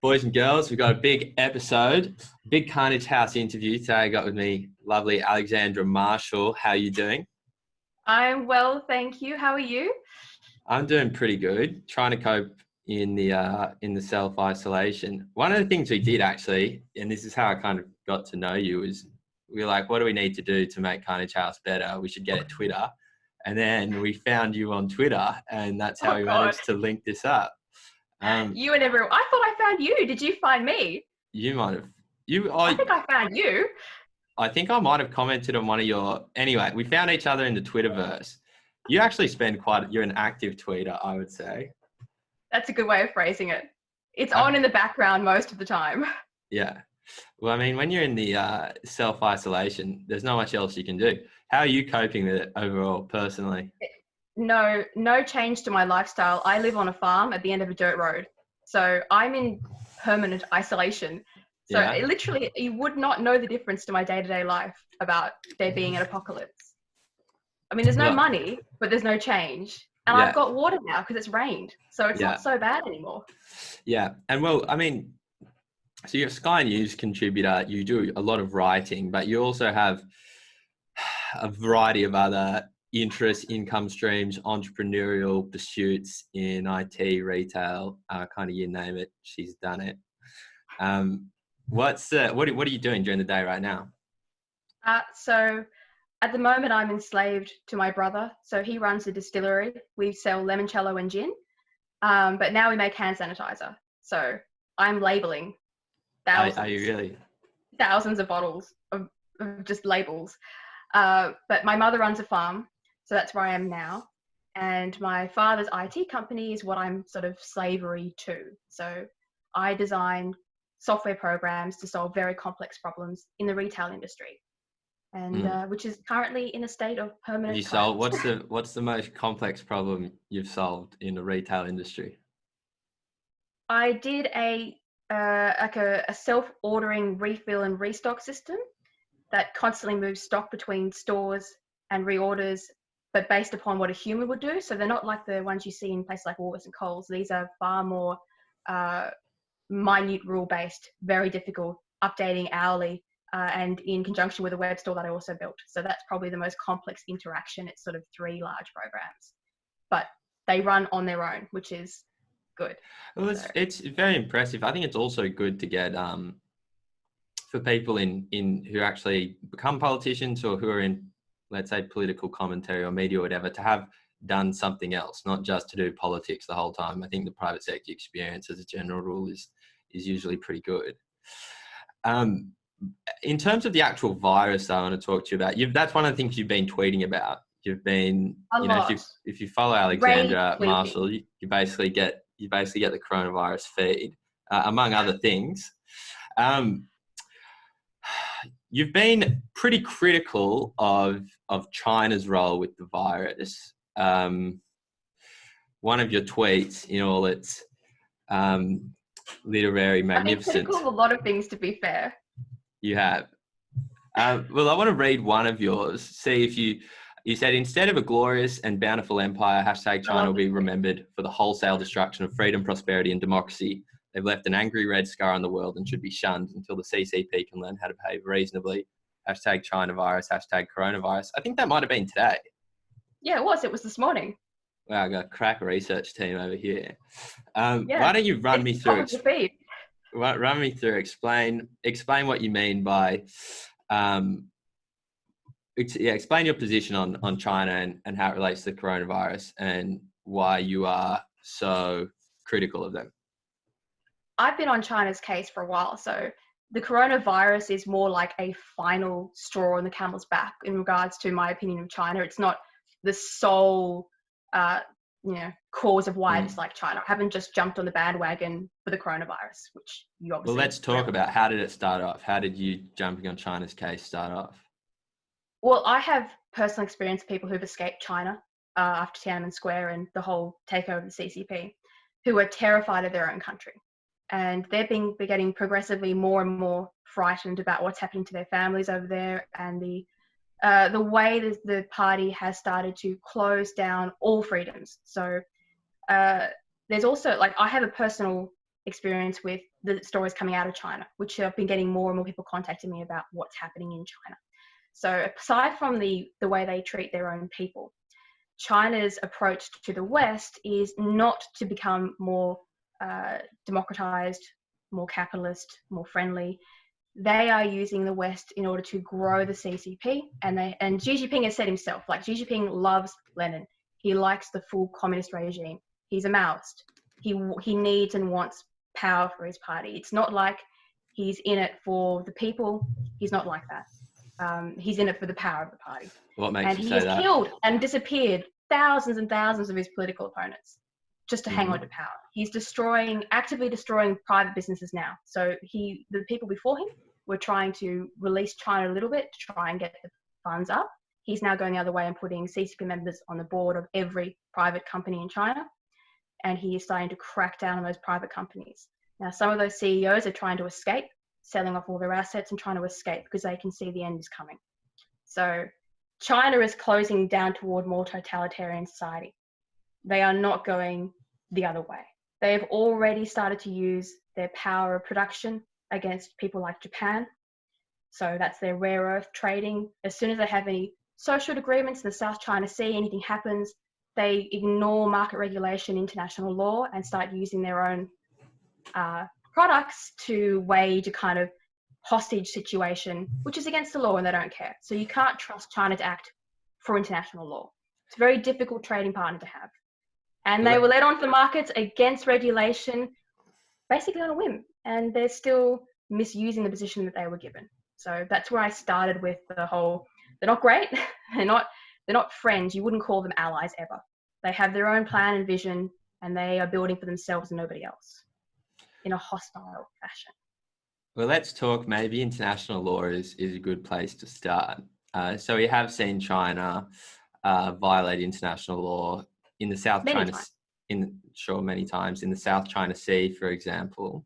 Boys and girls, we've got a big episode, big Carnage House interview. Today I got with me lovely Alexandra Marshall. How are you doing? I'm well, thank you. How are you? I'm doing pretty good, trying to cope in the self-isolation. One of the things we did actually, and this is how I kind of got to know you, is we were like, what do we need to do to make Carnage House better? We should get it Twitter. And then we found you on Twitter, and that's how we managed to link this up. You and everyone. I thought I found you. Did you find me? You might have. I think I found you. I think I might have commented on one of your... Anyway, we found each other in the Twitterverse. You actually spend you're an active tweeter, I would say. That's a good way of phrasing it. It's on in the background most of the time. Yeah. Well, I mean, when you're in the self-isolation, there's not much else you can do. How are you coping with it overall, personally? No change to my lifestyle. I live on a farm at the end of a dirt road. So I'm in permanent isolation. So literally, you would not know the difference to my day-to-day life about there being an apocalypse. I mean, there's no money, but there's no change. And I've got water now because it's rained. So it's not so bad anymore. Yeah. And well, I mean, so you're a Sky News contributor. You do a lot of writing, but you also have a variety of other interests, income streams, entrepreneurial pursuits in IT, retail, kind of you name it. She's done it. What are you doing during the day right now? So at the moment, I'm enslaved to my brother. So he runs a distillery. We sell limoncello and gin, but now we make hand sanitizer. So I'm labeling thousands. Are you really? Thousands of bottles of just labels. But my mother runs a farm, so that's where I am now. And my father's IT company is what I'm sort of slavery to. So I design software programs to solve very complex problems in the retail industry, and which is currently in a state of permanent. You solve what's the most complex problem you've solved in the retail industry? I did a self-ordering refill and restock system that constantly moves stock between stores and reorders, but based upon what a human would do. So they're not like the ones you see in places like Woolworths and Coles. These are far more minute rule-based, very difficult, updating hourly, and in conjunction with a web store that I also built. So that's probably the most complex interaction. It's sort of 3 large programs, but they run on their own, which is good. Well, it's very impressive. I think it's also good to get for people in who actually become politicians or who are in, let's say, political commentary or media or whatever, to have done something else, not just to do politics the whole time. I think the private sector experience as a general rule is usually pretty good. In terms of the actual virus I want to talk to you about, that's one of the things you've been tweeting about. You've been, if you follow Alexandra Marshall, you basically get the coronavirus feed, among other things. You've been pretty critical of China's role with the virus. One of your tweets, in all its literary magnificence. I've been critical of a lot of things, to be fair. You have. Well, I want to read one of yours. See if you said, instead of a glorious and bountiful empire, #China will be remembered for the wholesale destruction of freedom, prosperity, and democracy. They've left an angry red scar on the world and should be shunned until the CCP can learn how to behave reasonably. #Chinavirus, #coronavirus. I think that might have been today. Yeah, it was. It was this morning. Wow, I got a crack research team over here. Why don't you run me through? Run me through. Explain what you mean by. Explain your position on China and how it relates to the coronavirus and why you are so critical of them. I've been on China's case for a while, so the coronavirus is more like a final straw on the camel's back in regards to my opinion of China. It's not the sole, cause of why I dislike China. I haven't just jumped on the bandwagon for the coronavirus, which you obviously. Well, let's talk about how did it start off? How did you jumping on China's case start off? Well, I have personal experience of people who've escaped China after Tiananmen Square and the whole takeover of the CCP, who are terrified of their own country. And they're getting progressively more and more frightened about what's happening to their families over there, and the way the party has started to close down all freedoms. So there's also, I have a personal experience with the stories coming out of China, which I've been getting more and more people contacting me about what's happening in China. So aside from the way they treat their own people, China's approach to the West is not to become more democratized, more capitalist, more friendly. They are using the West in order to grow the CCP, and Xi Jinping has said himself, like, Xi Jinping loves Lenin. He likes the full communist regime. He's a Maoist. He needs and wants power for his party. It's not like he's in it for the people. He's not like that. He's in it for the power of the party. What makes you say that? And he has killed and disappeared thousands and thousands of his political opponents just to hang on to power. He's actively destroying private businesses now. So the people before him were trying to release China a little bit to try and get the funds up. He's now going the other way and putting CCP members on the board of every private company in China. And he is starting to crack down on those private companies. Now, some of those CEOs are trying to escape, selling off all their assets and trying to escape because they can see the end is coming. So China is closing down toward more totalitarian society. They are not going the other way. They have already started to use their power of production against people like Japan. So that's their rare earth trading. As soon as they have any social agreements in the South China Sea, anything happens, they ignore market regulation, international law, and start using their own products to wage a kind of hostage situation, which is against the law, and they don't care. So you can't trust China to act for international law. It's a very difficult trading partner to have. And they were let onto the markets against regulation, basically on a whim. And they're still misusing the position that they were given. So that's where I started with the whole, they're not great, they're not friends, you wouldn't call them allies ever. They have their own plan and vision, and they are building for themselves and nobody else in a hostile fashion. Well, let's talk, maybe international law is a good place to start. So we have seen China violate international law in the South China, many times in the South China Sea, for example.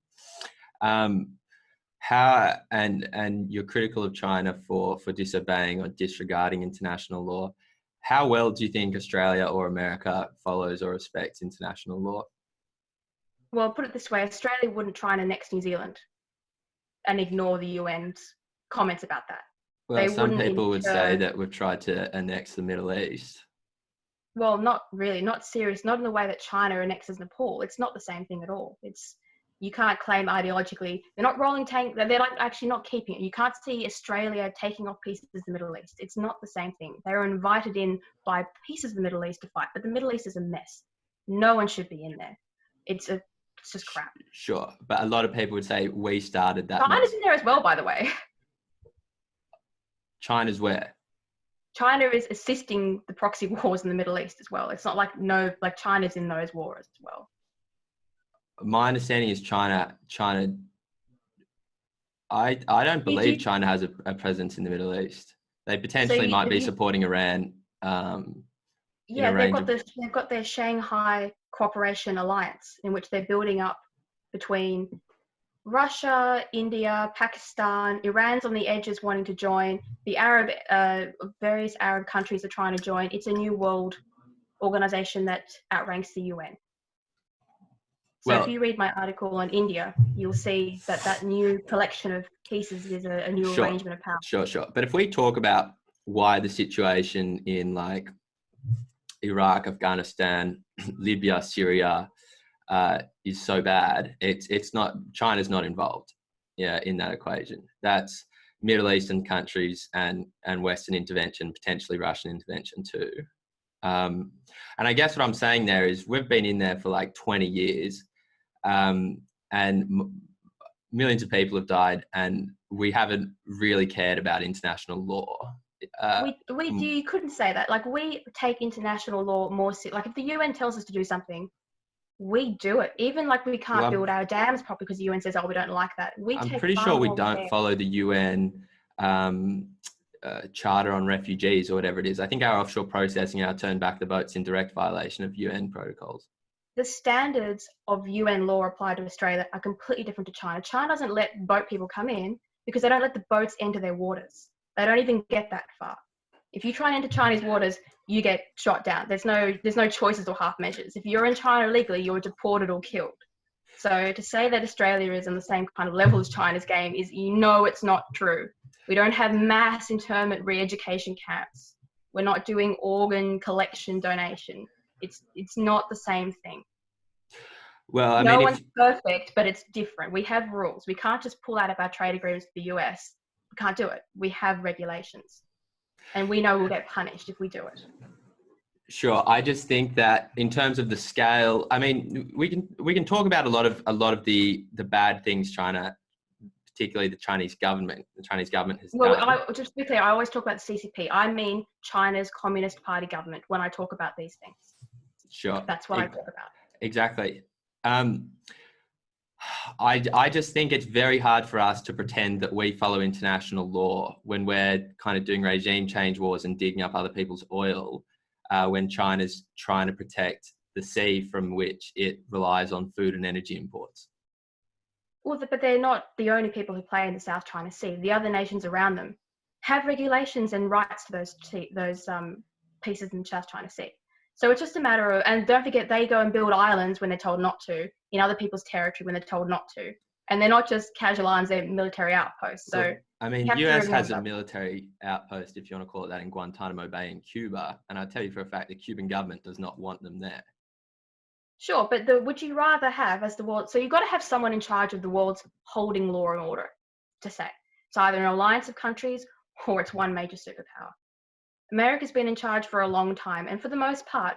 How and you're critical of China for disobeying or disregarding international law. How well do you think Australia or America follows or respects international law? Well, put it this way, Australia wouldn't try and annex New Zealand and ignore the UN's comments about that. Well, some people would say that we've tried to annex the Middle East. Well, not really, not serious, not in the way that China annexes Nepal. It's not the same thing at all. You can't claim ideologically, they're not rolling tank, they're like actually not keeping it. You can't see Australia taking off pieces of the Middle East. It's not the same thing. They're invited in by pieces of the Middle East to fight, but the Middle East is a mess. No one should be in there. It's just crap. Sure, but a lot of people would say we started that. China's in there as well, by the way. China's where? China is assisting the proxy wars in the Middle East as well. It's not like China's in those wars as well. My understanding is China. I don't believe China has a presence in the Middle East. They potentially might be supporting Iran. Yeah, they've got their Shanghai Cooperation Alliance, in which they're building up between Russia, India, Pakistan. Iran's on the edges wanting to join. The various Arab countries are trying to join. It's a new world organization that outranks the UN. So if you read my article on India, you'll see that new collection of pieces is a new arrangement of power. Sure. But if we talk about why the situation in like Iraq, Afghanistan, Libya, Syria is so bad, it's not, China's not involved in that equation. That's Middle Eastern countries and Western intervention, potentially Russian intervention too. And I guess what I'm saying there is we've been in there for like 20 years. And millions of people have died, and we haven't really cared about international law. You couldn't say that. Like, we take international law more like if the UN tells us to do something, we do it. Even like we can't build our dams properly because the UN says, "Oh, we don't like that." I'm pretty sure we don't follow the UN Charter on Refugees or whatever it is. I think our offshore processing, our turn back the boats in direct violation of UN protocols. The standards of UN law applied to Australia are completely different to China. China doesn't let boat people come in because they don't let the boats enter their waters. They don't even get that far. If you try and enter Chinese waters, you get shot down. There's no choices or half measures. If you're in China illegally, you're deported or killed. So to say that Australia is on the same kind of level as China's game is, it's not true. We don't have mass internment re-education camps. We're not doing organ collection donation. It's not the same thing. Well, No one's perfect, but it's different. We have rules. We can't just pull out of our trade agreements with the US. We can't do it. We have regulations. And we know we'll get punished if we do it. Sure. I just think that in terms of the scale, I mean, we can talk about a lot of the bad things China, particularly the Chinese government has done. Just to be clear, I always talk about the CCP. I mean China's Communist Party government when I talk about these things. Sure. That's what I talk about. Exactly. I just think it's very hard for us to pretend that we follow international law when we're kind of doing regime change wars and digging up other people's oil, when China's trying to protect the sea from which it relies on food and energy imports. Well, but they're not the only people who play in the South China Sea. The other nations around them have regulations and rights to those pieces in the South China Sea. So it's just a matter of, and don't forget, they go and build islands when they're told not to, in other people's territory when they're told not to. And they're not just casual islands, they're military outposts. So I mean, US has a military outpost, if you want to call it that, in Guantanamo Bay in Cuba. And I tell you for a fact, the Cuban government does not want them there. Sure, but would you rather have as the world? So you've got to have someone in charge of the world's holding law and order, to say. It's either an alliance of countries or it's one major superpower. America's been in charge for a long time, and for the most part,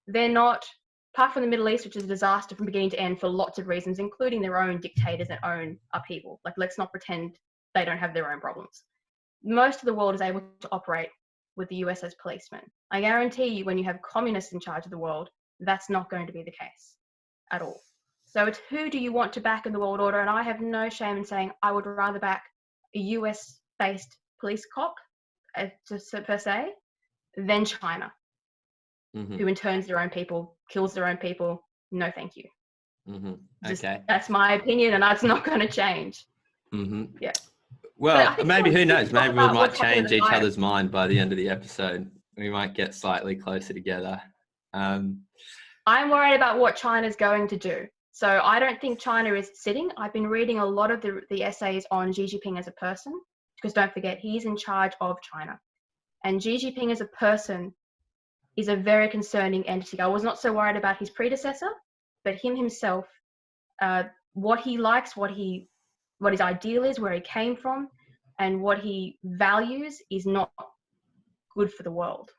they're not, apart from the Middle East, which is a disaster from beginning to end for lots of reasons, including their own dictators and own upheaval. Like, let's not pretend they don't have their own problems. Most of the world is able to operate with the US as policemen. I guarantee you, when you have communists in charge of the world, that's not going to be the case at all. So it's who do you want to back in the world order? And I have no shame in saying I would rather back a US-based police cop, per se, than China, who interns their own people, kills their own people. No, thank you. Okay. That's my opinion, and that's not going to change. Yeah. Well, maybe, who knows? Maybe we might change each other's mind by the end of the episode. We might get slightly closer together. I'm worried about what China's going to do. So I don't think China is sitting. I've been reading a lot of the essays on Xi Jinping as a person, because don't forget, he's in charge of China. And Xi Jinping as a person is a very concerning entity. I was not so worried about his predecessor, but him himself, what he likes, what his ideal is, where he came from, and what he values is not good for the world.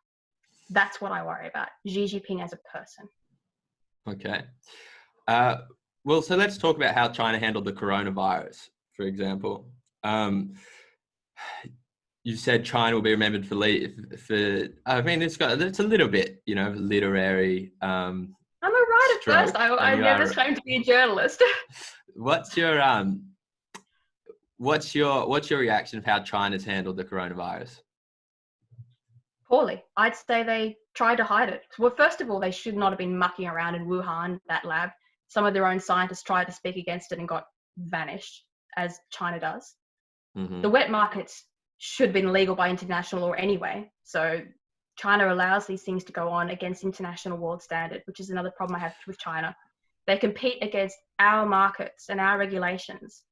That's what I worry about, Xi Jinping as a person. Okay. Well, so let's talk about how China handled the coronavirus, for example. You said China will be remembered for I mean, it's a little bit, literary. I'm a writer first. I never claimed to be a journalist. What's your reaction of how China's handled the coronavirus? Poorly. I'd say they tried to hide it. Well, first of all, they should not have been mucking around in Wuhan, that lab. Some of their own scientists tried to speak against it and got vanished, as China does. The wet markets should have been legal by international law anyway. So China allows these things to go on against international world standard, which is another problem I have with China. They compete against our markets and our regulations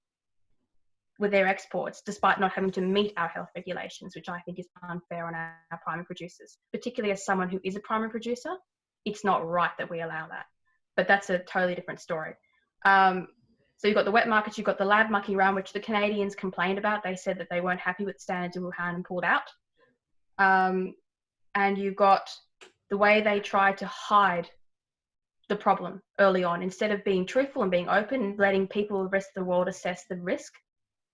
with their exports, despite not having to meet our health regulations, which I think is unfair on our primary producers. Particularly as someone who is a primary producer, it's not right that we allow that. But that's a totally different story. So you've got the wet markets, you've got the lab mucking around, which the Canadians complained about. They said that they weren't happy with standards in Wuhan and pulled out. And you've got the way they tried to hide the problem early on. Instead of being truthful and being open and letting people, the rest of the world, assess the risk,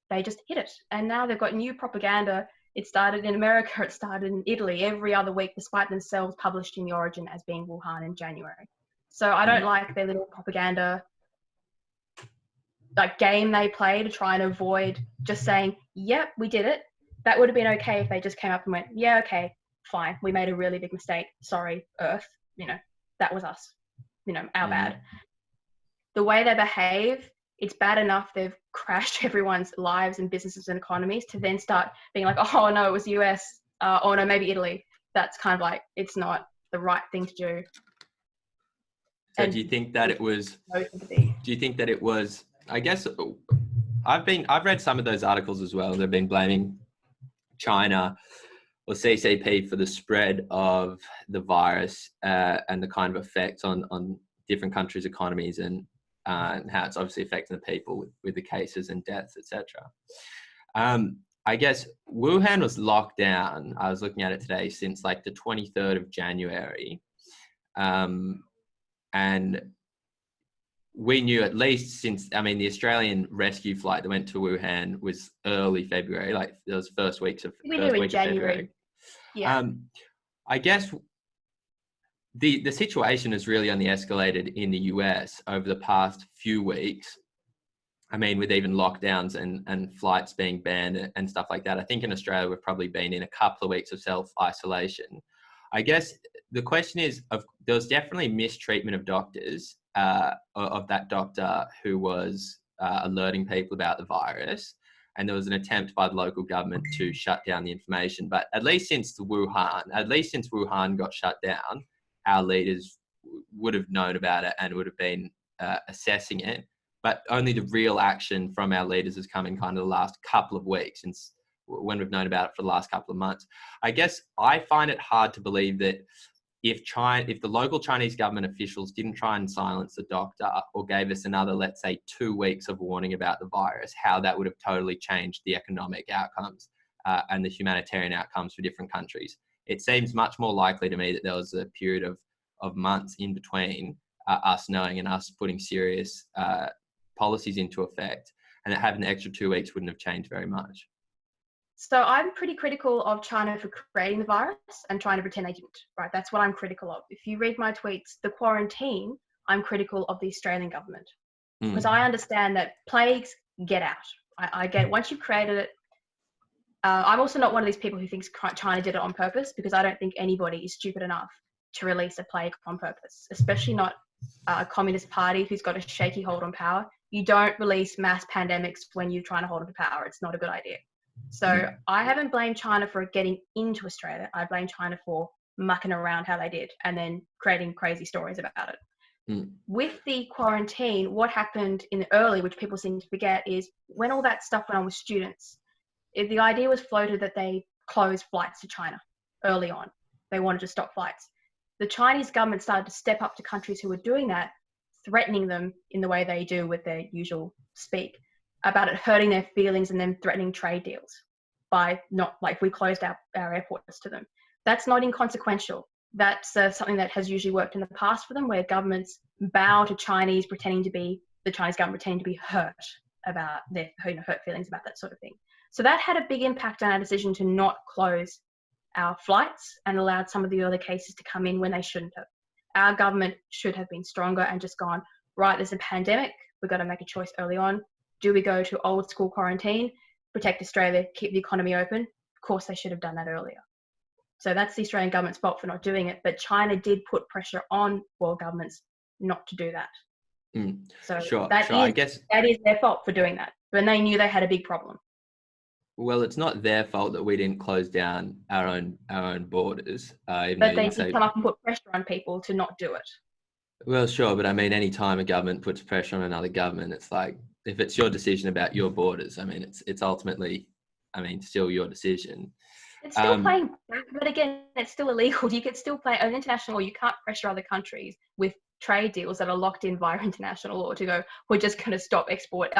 they just hid it. And now they've got new propaganda. It started in America, it started in Italy every other week, despite themselves publishing the origin as being Wuhan in January. So I don't like their little propaganda game they play to try and avoid just saying, yep, we did it. That would have been okay if they just came up and went, yeah, okay, fine. We made a really big mistake. Sorry, Earth. That was us. Our bad. The way they behave, it's bad enough they've crashed everyone's lives and businesses and economies to then start being like, oh no, it was the US. Oh no, maybe Italy. That's kind of like, it's not the right thing to do. So And do you think that it was? no sympathy. Do you think that it was? I guess I've read some of those articles as well. They've been blaming China or CCP for the spread of the virus and the kind of effects on different countries' economies and how it's obviously affecting the people with the cases and deaths, etc. I guess Wuhan was locked down. I was looking at it today since like the 23rd of January. And we knew at least since, I mean, the Australian rescue flight that went to Wuhan was early February, like those first week of January. February. Yeah. I guess the situation has really only escalated in the US over the past few weeks. I mean, with even lockdowns and flights being banned and stuff like that. I think in Australia, we've probably been in a couple of weeks of self-isolation. I guess the question is, there was definitely mistreatment of doctors, of that doctor who was alerting people about the virus. And there was an attempt by the local government to shut down the information. But at least since Wuhan got shut down, our leaders would have known about it and would have been assessing it. But only the real action from our leaders has come in kind of the last couple of weeks, since when we've known about it for the last couple of months. I guess I find it hard to believe that if the local Chinese government officials didn't try and silence the doctor or gave us another, let's say, 2 weeks of warning about the virus, how that would have totally changed the economic outcomes and the humanitarian outcomes for different countries. It seems much more likely to me that there was a period of months in between us knowing and us putting serious policies into effect, and that having an extra 2 weeks wouldn't have changed very much. So I'm pretty critical of China for creating the virus and trying to pretend they didn't, right? That's what I'm critical of. If you read my tweets, the quarantine, I'm critical of the Australian government. Because I understand that plagues get out. I get, once you've created it, I'm also not one of these people who thinks China did it on purpose, because I don't think anybody is stupid enough to release a plague on purpose, especially not a communist party who's got a shaky hold on power. You don't release mass pandemics when you're trying to hold on to power. It's not a good idea. So I haven't blamed China for getting into Australia. I blame China for mucking around how they did and then creating crazy stories about it. With the quarantine, what happened in the early, which people seem to forget, is when all that stuff went on with students, the idea was floated that they closed flights to China early on. They wanted to stop flights. The Chinese government started to step up to countries who were doing that, threatening them in the way they do with their usual speak, about it hurting their feelings and then threatening trade deals by not, like, we closed our airports to them. That's not inconsequential. That's something that has usually worked in the past for them, where governments bow to Chinese, the Chinese government pretending to be hurt about their hurt feelings about that sort of thing. So that had a big impact on our decision to not close our flights and allowed some of the early cases to come in when they shouldn't have. Our government should have been stronger and just gone, right, there's a pandemic, we've got to make a choice early on. Do we go to old school quarantine, protect Australia, keep the economy open? Of course, they should have done that earlier. So that's the Australian government's fault for not doing it. But China did put pressure on world governments not to do that. So I guess that is their fault for doing that. When they knew they had a big problem. Well, it's not their fault that we didn't close down our own borders. But they did come up and put pressure on people to not do it. Well, sure, but I mean, any time a government puts pressure on another government, it's like, if it's your decision about your borders, I mean, it's ultimately, I mean, still your decision. It's still playing back, but again, it's still illegal. You could still play an international law. You can't pressure other countries with trade deals that are locked in via international law to go, we're just going to stop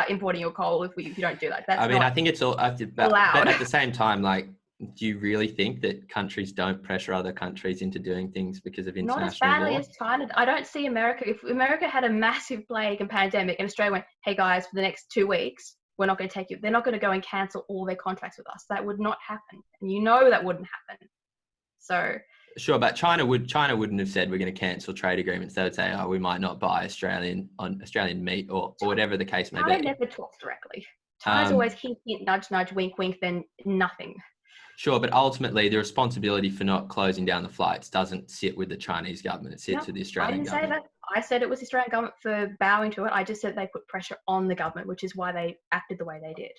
importing your coal if you don't do that. That's I think it's all allowed. But at the same time, like, do you really think that countries don't pressure other countries into doing things because of international law? Not as badly as China. I don't see America. If America had a massive plague and pandemic and Australia went, hey guys, for the next 2 weeks, we're not going to take you. They're not going to go and cancel all their contracts with us. That would not happen. And you know that wouldn't happen. So... Sure, but China wouldn't have said we're going to cancel trade agreements. They would say, oh, we might not buy Australian meat or whatever the case may be. China never talks directly. China's always hint, hint, nudge, nudge, wink, wink, then nothing. Sure, but ultimately the responsibility for not closing down the flights doesn't sit with the Chinese government. It sits with the Australian government. I didn't say that. I said it was the Australian government for bowing to it. I just said they put pressure on the government, which is why they acted the way they did.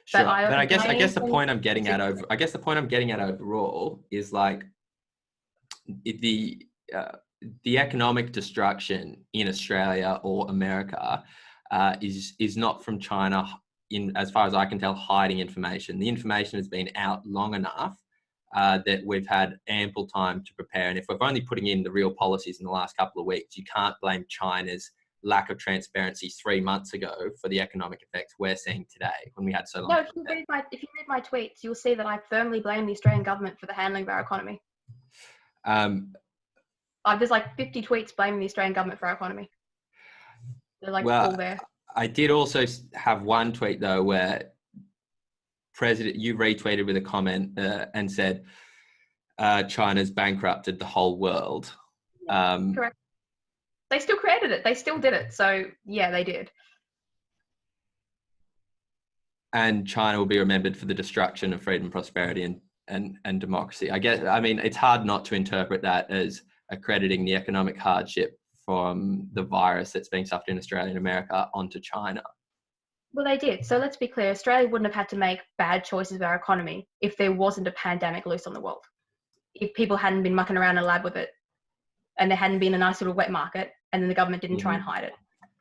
Sure, but I guess the point I'm getting at overall is like the the economic destruction in Australia or America is not from China, as far as I can tell, hiding information. The information has been out long enough that we've had ample time to prepare. And if we're only putting in the real policies in the last couple of weeks, you can't blame China's lack of transparency 3 months ago for the economic effects we're seeing today when we had so long. No, if you read my tweets, you'll see that I firmly blame the Australian government for the handling of our economy. There's like 50 tweets blaming the Australian government for our economy. They're like all there. I did also have one tweet though where you retweeted with a comment and said China's bankrupted the whole world. Correct. They still created it. They still did it. So yeah, they did. And China will be remembered for the destruction of freedom, prosperity, and democracy. I mean, it's hard not to interpret that as accrediting the economic hardship from the virus that's being suffered in Australia and America onto China. Well, they did. So let's be clear. Australia wouldn't have had to make bad choices with our economy if there wasn't a pandemic loose on the world. If people hadn't been mucking around in a lab with it and there hadn't been a nice little wet market and then the government didn't try and hide it.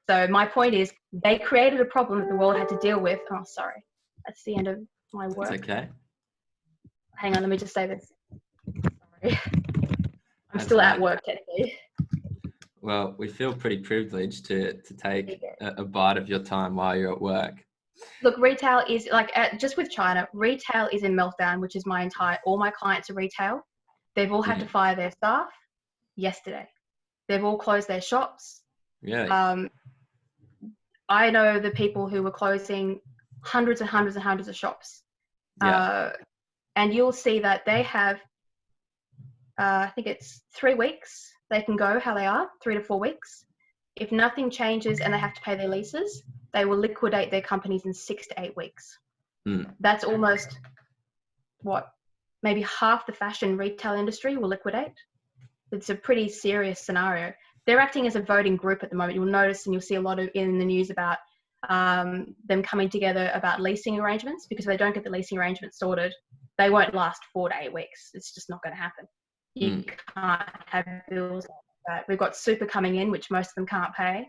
So my point is they created a problem that the world had to deal with. Oh, sorry. That's the end of my work. It's okay. Hang on, let me just say this. Sorry. I'm still at work technically. Well, we feel pretty privileged to take a bite of your time while you're at work. Look, retail is just with China, retail is in meltdown, which is all my clients are retail. They've all had to fire their staff yesterday. They've all closed their shops. Yeah. I know the people who were closing hundreds and hundreds and hundreds of shops. Yeah. And you'll see that they have, I think it's 3 weeks. They can go how they are, 3 to 4 weeks. If nothing changes and they have to pay their leases, they will liquidate their companies in 6 to 8 weeks. That's almost, maybe half the fashion retail industry will liquidate. It's a pretty serious scenario. They're acting as a voting group at the moment. You'll notice and you'll see a lot in the news about them coming together about leasing arrangements, because if they don't get the leasing arrangements sorted, they won't last 4 to 8 weeks. It's just not going to happen. You can't have bills like that. We've got super coming in, which most of them can't pay.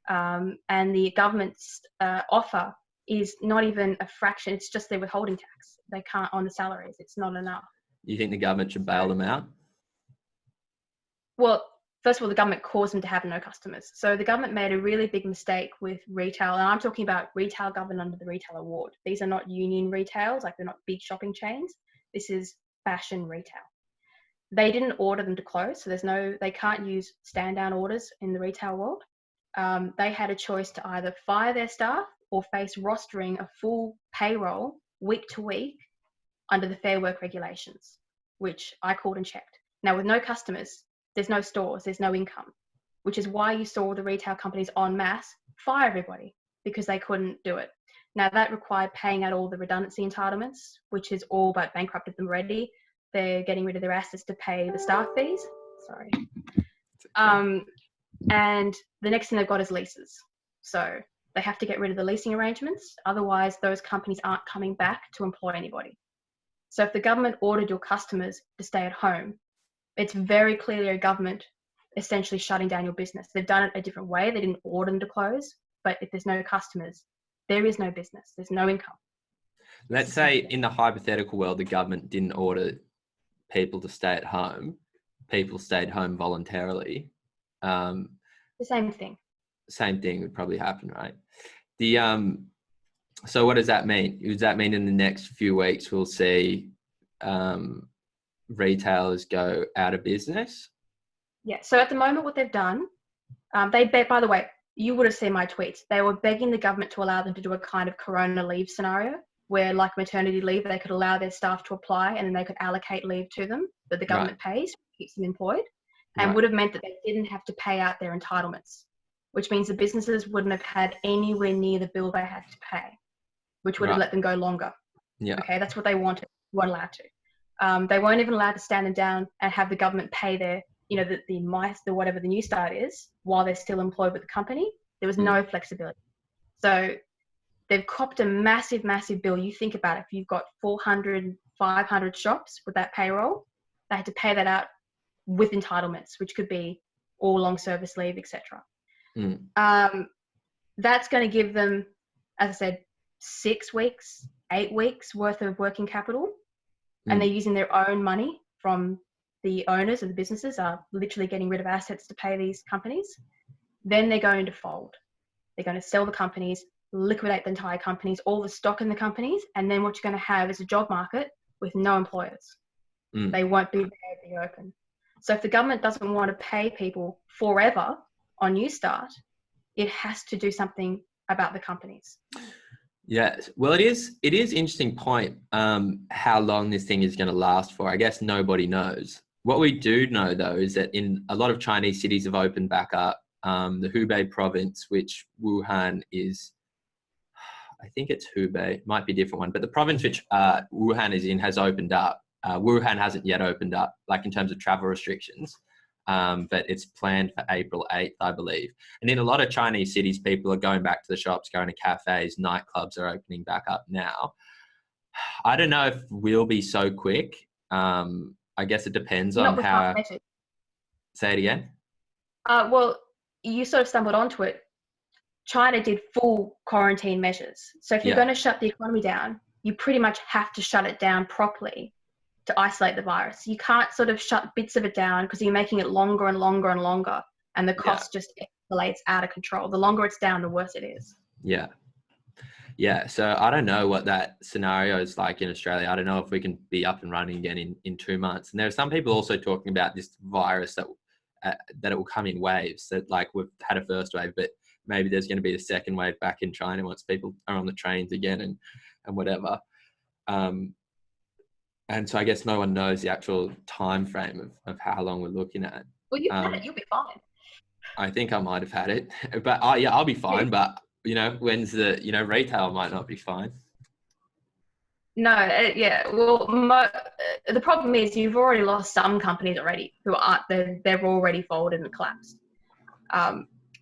And the government's offer is not even a fraction. It's just their withholding tax. They can't on the salaries. It's not enough. You think the government should bail them out? Well, first of all, the government caused them to have no customers. So the government made a really big mistake with retail. And I'm talking about retail governed under the Retail Award. These are not union retails, like they're not big shopping chains. This is fashion retail. They didn't order them to close, so they can't use stand down orders in the retail world. They had a choice to either fire their staff or face rostering a full payroll week to week under the Fair Work regulations, which I called and checked. Now, with no customers, there's no stores, there's no income, which is why you saw the retail companies en masse fire everybody, because they couldn't do it. Now, that required paying out all the redundancy entitlements, which is all but bankrupted them already. They're getting rid of their assets to pay the staff fees. Sorry. And the next thing they've got is leases. So they have to get rid of the leasing arrangements. Otherwise, those companies aren't coming back to employ anybody. So if the government ordered your customers to stay at home, it's very clearly a government essentially shutting down your business. They've done it a different way. They didn't order them to close. But if there's no customers, there is no business. There's no income. Let's say in the hypothetical world, the government didn't order people to stay at home. People stayed home voluntarily. The same thing. Same thing would probably happen, right? So what does that mean? Does that mean in the next few weeks we'll see retailers go out of business? Yeah. So at the moment, what they've done, by the way, you would have seen my tweets. They were begging the government to allow them to do a kind of corona leave scenario, where like maternity leave, they could allow their staff to apply and then they could allocate leave to them that the government pays, keeps them employed, and would have meant that they didn't have to pay out their entitlements, which means the businesses wouldn't have had anywhere near the bill they had to pay, which would have let them go longer. Yeah. Okay, that's what they wanted. They weren't allowed to. They weren't even allowed to stand them down and have the government pay their, the whatever the new start is, while they're still employed with the company. There was no flexibility. So they've copped a massive, massive bill. You think about it, if you've got 400, 500 shops with that payroll, they had to pay that out with entitlements, which could be or long service leave, etc. Mm. That's going to give them, as I said, 6 weeks, 8 weeks worth of working capital, and they're using their own money from the owners of the businesses, are literally getting rid of assets to pay these companies. Then they're going to fold. They're going to sell the companies, liquidate the entire companies, all the stock in the companies, and then what you're going to have is a job market with no employers. They won't be there to be open. So if the government doesn't want to pay people forever on New Start, it has to do something about the companies. Yeah, well, it is interesting point how long this thing is going to last for. I guess nobody knows. What we do know, though, is that in a lot of Chinese cities have opened back up. The Hubei province, which Wuhan is, I think it's Hubei, might be a different one, but the province which Wuhan is in has opened up. Wuhan hasn't yet opened up, like in terms of travel restrictions. But it's planned for April 8th, I believe. And in a lot of Chinese cities, people are going back to the shops, going to cafes, nightclubs are opening back up now. I don't know if we'll be so quick. I guess it depends on how... Say it again? Well, you sort of stumbled onto it. China did full quarantine measures. So if you're going to shut the economy down, you pretty much have to shut it down properly to isolate the virus. You can't sort of shut bits of it down because you're making it longer and longer and longer, and the cost just escalates out of control. The longer it's down, the worse it is. Yeah. Yeah, so I don't know what that scenario is like in Australia. I don't know if we can be up and running again in 2 months. And there are some people also talking about this virus that it will come in waves. That like we've had a first wave, but maybe there's going to be a second wave back in China once people are on the trains again and whatever. And so I guess no one knows the actual time frame of how long we're looking at. Well, you've had it. You'll be fine. I think I might have had it, but I'll be fine. But when's the retail might not be fine. No, Well, the problem is you've already lost some companies already who aren't. They've already folded and collapsed.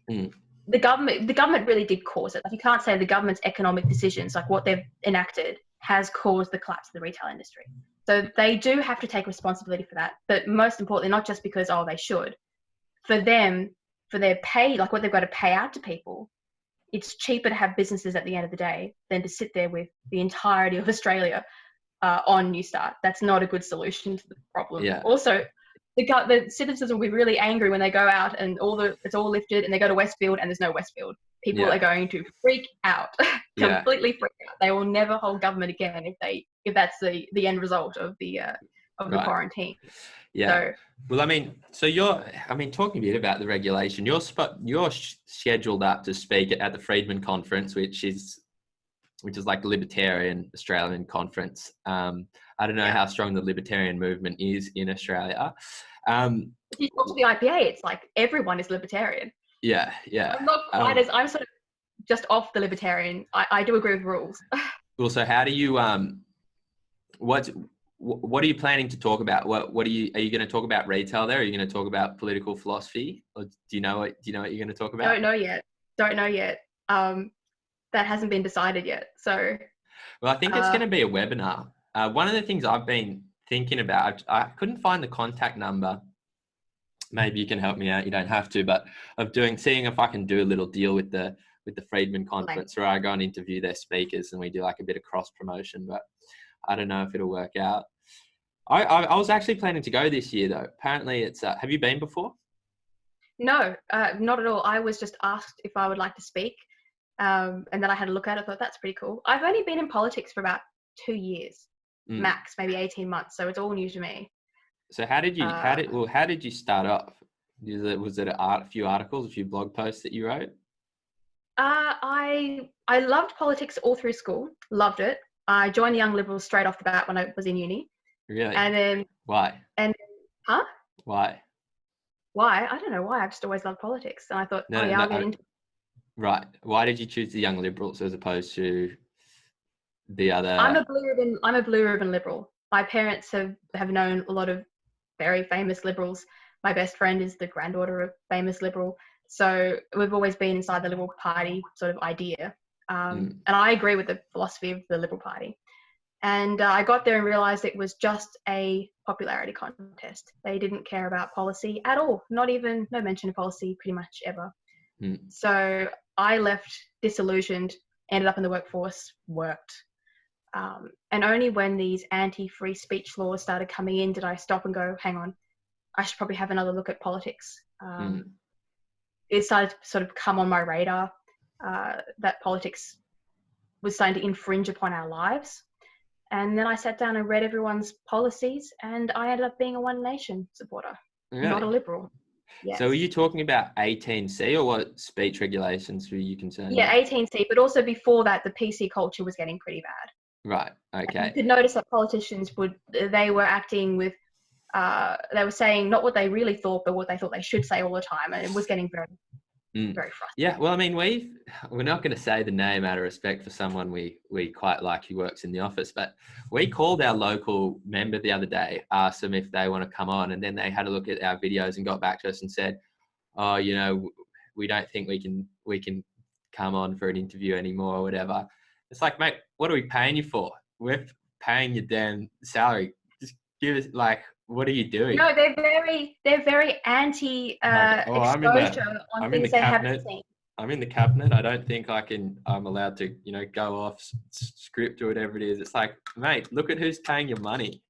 The government really did cause it. Like, you can't say the government's economic decisions, like what they've enacted, has caused the collapse of the retail industry. So they do have to take responsibility for that. But most importantly, not just because, they should. For them, for their pay, like what they've got to pay out to people, it's cheaper to have businesses at the end of the day than to sit there with the entirety of Australia on New Start. That's not a good solution to the problem. Yeah. Also, the citizens will be really angry when they go out and it's all lifted and they go to Westfield and there's no Westfield. People are going to freak out, completely freak out. They will never hold government again if that's the end result of the quarantine. Yeah. Well, talking a bit about the regulation, you're scheduled up to speak at the Friedman Conference, which is like the Libertarian Australian Conference. I don't know how strong the Libertarian movement is in Australia. If you talk to the IPA, it's like everyone is Libertarian. Yeah. I'm not quite I'm sort of just off the Libertarian. I do agree with rules. Well, so how do you what are you planning to talk about? Are you going to talk about retail there? Are you going to talk about political philosophy? Or do you know what you're going to talk about? Don't know yet. That hasn't been decided yet. So, well, I think it's going to be a webinar. One of the things I've been thinking about, I couldn't find the contact number. Maybe you can help me out. You don't have to, but seeing if I can do a little deal with the Friedman Conference where I go and interview their speakers and we do like a bit of cross promotion, but I don't know if it'll work out. I was actually planning to go this year though. Apparently it's, have you been before? No, not at all. I was just asked if I would like to speak. And then I had a look at it. I thought that's pretty cool. I've only been in politics for about 2 years, max, maybe 18 months. So it's all new to me. So how did you start off? Was it a few articles, a few blog posts that you wrote? I loved politics all through school. Loved it. I joined the Young Liberals straight off the bat when I was in uni. Really? And then why? Why? I don't know why. I've just always loved politics, and I thought, I'll get into it. Right. Why did you choose the Young Liberals as opposed to the other? I'm a blue ribbon liberal. My parents have known a lot of very famous liberals. My best friend is the granddaughter of a famous liberal. So we've always been inside the Liberal Party sort of idea. And I agree with the philosophy of the Liberal Party. And I got there and realised it was just a popularity contest. They didn't care about policy at all. No mention of policy pretty much ever. So I left disillusioned, ended up in the workforce, worked. And only when these anti-free speech laws started coming in did I stop and go, hang on, I should probably have another look at politics. It started to sort of come on my radar that politics was starting to infringe upon our lives. And then I sat down and read everyone's policies, and I ended up being a One Nation supporter, not a Liberal. Yes. So are you talking about 18C, or what speech regulations were you concerned about? 18C, but also before that, the PC culture was getting pretty bad. Right, okay. And you could notice that politicians they were acting with, they were saying not what they really thought, but what they thought they should say all the time, and it was getting very, very frustrating. Yeah, well, I mean, we're not going to say the name out of respect for someone we quite like who works in the office, but we called our local member the other day, asked them if they want to come on, and then they had a look at our videos and got back to us and said, oh, you know, we don't think we can come on for an interview anymore or whatever. It's like, mate, what are we paying you for? We're paying your damn salary. Just give us, like, what are you doing? No, they're very anti exposure on things they haven't seen. I'm in the cabinet. I don't think I'm allowed to, you know, go off script or whatever it is. It's like, mate, look at who's paying your money.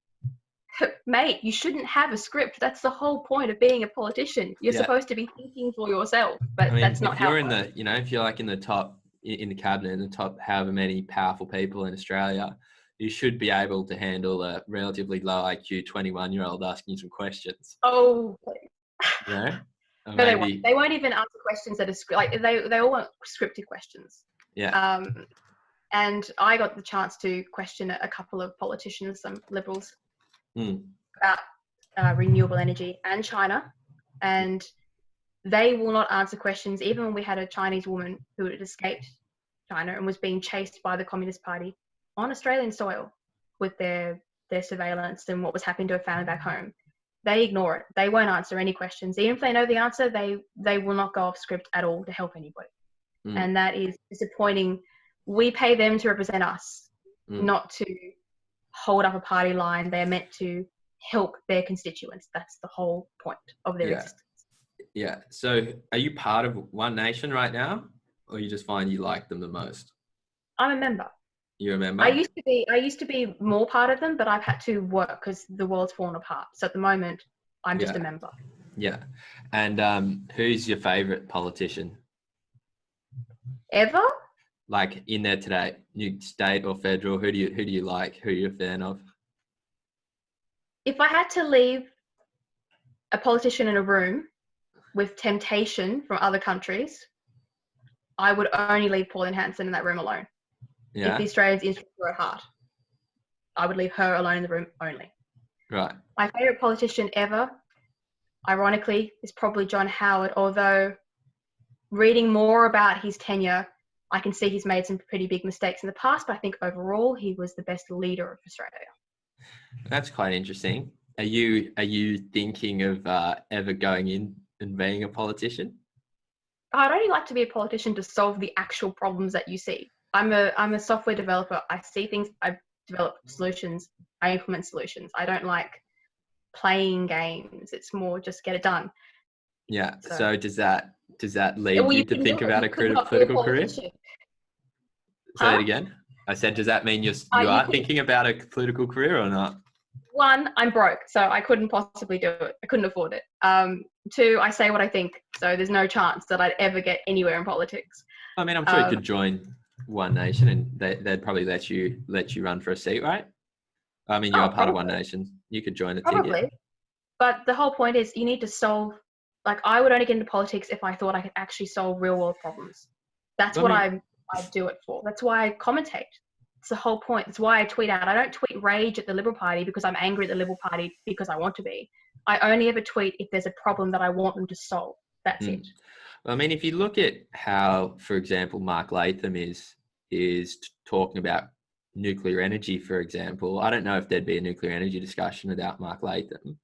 Mate, you shouldn't have a script. That's the whole point of being a politician. You're supposed to be thinking for yourself, but I mean, that's not how you're if you're like in the top, in the cabinet, in the top however many powerful people in Australia, you should be able to handle a relatively low IQ 21-year-old asking you some questions. Oh, yeah. No, they won't even answer questions that are like they all want scripted questions. Yeah. And I got the chance to question a couple of politicians, some Liberals, about renewable energy and China, and they will not answer questions. Even when we had a Chinese woman who had escaped China and was being chased by the Communist Party on Australian soil with their surveillance and what was happening to her family back home, they ignore it. They won't answer any questions. Even if they know the answer, they will not go off script at all to help anybody. And that is disappointing. We pay them to represent us, not to hold up a party line. They're meant to help their constituents. That's the whole point of their existence. Yeah. So are you part of One Nation right now, or you just find you like them the most? I'm a member. You're a member? I used to be more part of them, but I've had to work because the world's fallen apart. So at the moment, I'm just a member. Yeah. And who's your favourite politician? Ever? Like in there today, new state or federal, who do you like? Who are you a fan of? If I had to leave a politician in a room with temptation from other countries, I would only leave Pauline Hanson in that room alone. Yeah. If the Australians' interests were at heart, I would leave her alone in the room only. Right. My favourite politician ever, ironically, is probably John Howard, although reading more about his tenure, I can see he's made some pretty big mistakes in the past, but I think overall he was the best leader of Australia. That's quite interesting. Are you thinking of ever going in and being a politician? I'd only like to be a politician to solve the actual problems that you see. I'm a software developer. I see things, I develop solutions, I implement solutions. I don't like playing games. It's more just get it done. Yeah. So does that lead you to think about a political career? Say it again. I said, does that mean you are thinking about a political career or not? One, I'm broke, so I couldn't possibly do it. I couldn't afford it. Two, I say what I think, so there's no chance that I'd ever get anywhere in politics. I mean, I'm sure you could join One Nation, and they'd probably let you run for a seat, right? I mean, you're part of One Nation. You could join it probably. But the whole point is you need to solve. Like, I would only get into politics if I thought I could actually solve real world problems. That's what I do it for. That's why I commentate. It's the whole point. It's why I tweet out. I don't tweet rage at the Liberal Party because I'm angry at the Liberal Party because I want to be. I only ever tweet if there's a problem that I want them to solve. That's it. Well, I mean, if you look at how, for example, Mark Latham is talking about nuclear energy, for example, I don't know if there'd be a nuclear energy discussion without Mark Latham.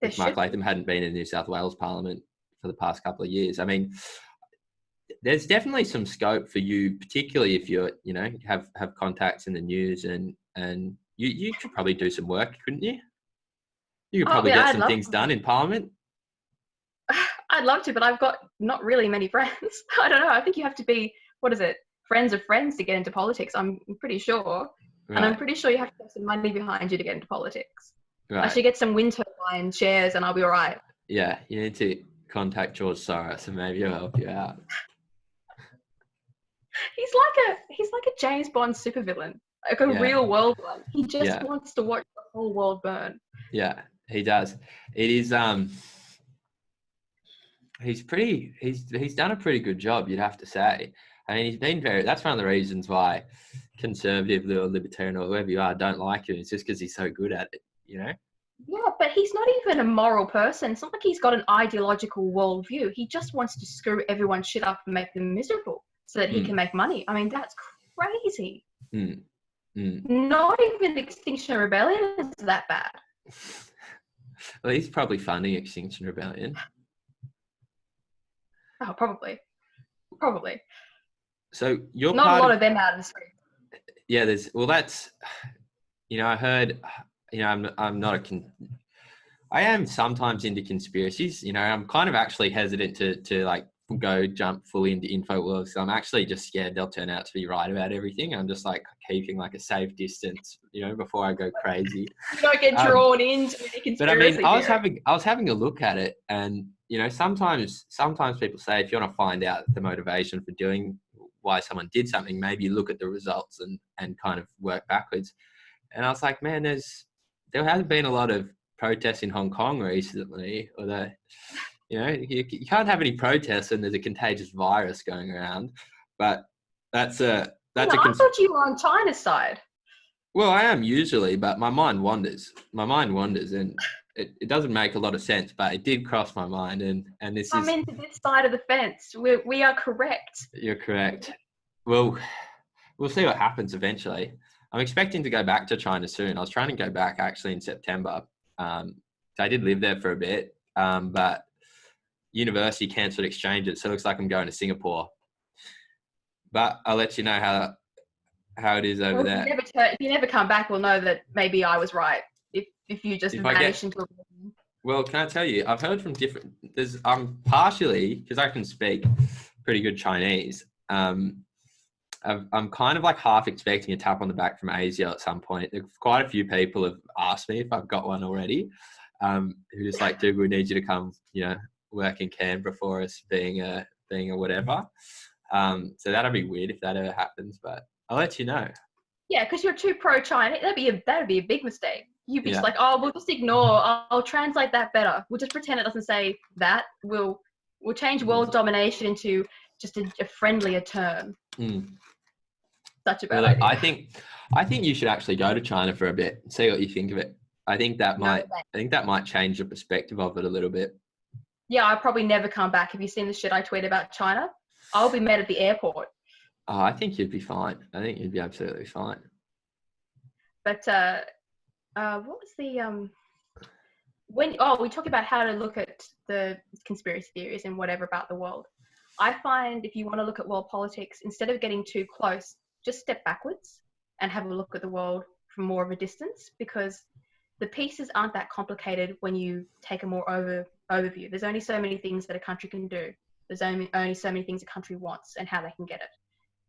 If Mark Latham hadn't been in the New South Wales Parliament for the past couple of years. I mean, there's definitely some scope for you, particularly if you're, have contacts in the news and you could probably do some work, couldn't you? You could Oh, probably yeah, get I'd some love things to. done in Parliament. I'd love to, but I've got not really many friends. I don't know. I think you have to be, what is it, friends of friends to get into politics. I'm pretty sure. And I'm Right, pretty sure you have to have some money behind you to get into politics. I right. should get some wind turbine shares and I'll be all right. Yeah, you need to contact George Soros and maybe he'll help you out. He's like a James Bond supervillain, like a Yeah, real world one. He just yeah, wants to watch the whole world burn. yeah. He does. It is he's done a pretty good job, you'd have to say. I mean, he's been that's one of the reasons why conservative or libertarian or whoever you are don't like him. It's just because he's so good at it, you know? Yeah, but he's not even a moral person. It's not like he's got an ideological worldview. He just wants to screw everyone's shit up and make them miserable so that he can Mm, make money. I mean, that's crazy. mm, mm. Not even Extinction Rebellion is that bad. Well, he's probably funding Extinction Rebellion. Oh, probably. So you're Not a part lot of, of them out of the street. yeah, that's, I heard, I'm not I am sometimes into conspiracies. I'm kind of actually hesitant to like go jump fully into InfoWars. So I'm actually just scared they'll turn out to be right about everything. I'm just like keeping like a safe distance, before I go crazy. You don't get Um, drawn into any but I mean, conspiracy theory. I was having a look at it, and sometimes people say if you want to find out the motivation for doing why someone did something, maybe you look at the results and kind of work backwards. And I was like, man, there has been a lot of protests in Hong Kong recently, or you can't have any protests and there's a contagious virus going around. But that's a I thought you were on China's side. well, I am usually, but my mind wanders. And it doesn't make a lot of sense, but it did cross my mind, and this I'm is into this side of the fence. We are correct. you're correct. Well, we'll see what happens eventually. I'm expecting to go back to China soon. I was trying to go back actually in September. So I did live there for a bit, but university cancelled exchanges, so it looks like I'm going to Singapore. But I'll let you know how it is over Well, there. if you never come back, we'll know that maybe I was right. If you just If I vanish get into oblivion. Well, can I tell you, I've heard from I'm partially, because I can speak pretty good Chinese. I'm kind of like half expecting a tap on the back from Asia at some point. Quite a few people have asked me if I've got one already. Who just like, Dougal, we need you to come, work in Canberra for us, being a whatever. So that'll be weird if that ever happens, but I'll let you know. Yeah, because you're too pro-China. That'd be a big mistake. You'd be just Yeah. like, oh, we'll just ignore. I'll translate that better. We'll just pretend it doesn't say that. We'll change world domination into just a friendlier term. Mm. Such a bad Well, idea. I think you should actually go to China for a bit, see what you think of it. I think that might change your perspective of it a little bit. Yeah, I'll probably never come back. Have you seen the shit I tweet about China? I'll be met at the airport. Oh, I think you'd be fine. I think you'd be absolutely fine. But what was the we talk about how to look at the conspiracy theories and whatever about the world. I find if you want to look at world politics, instead of getting too close, just step backwards and have a look at the world from more of a distance, because the pieces aren't that complicated when you take a more overview. There's only so many things that a country can do. There's only so many things a country wants and how they can get it.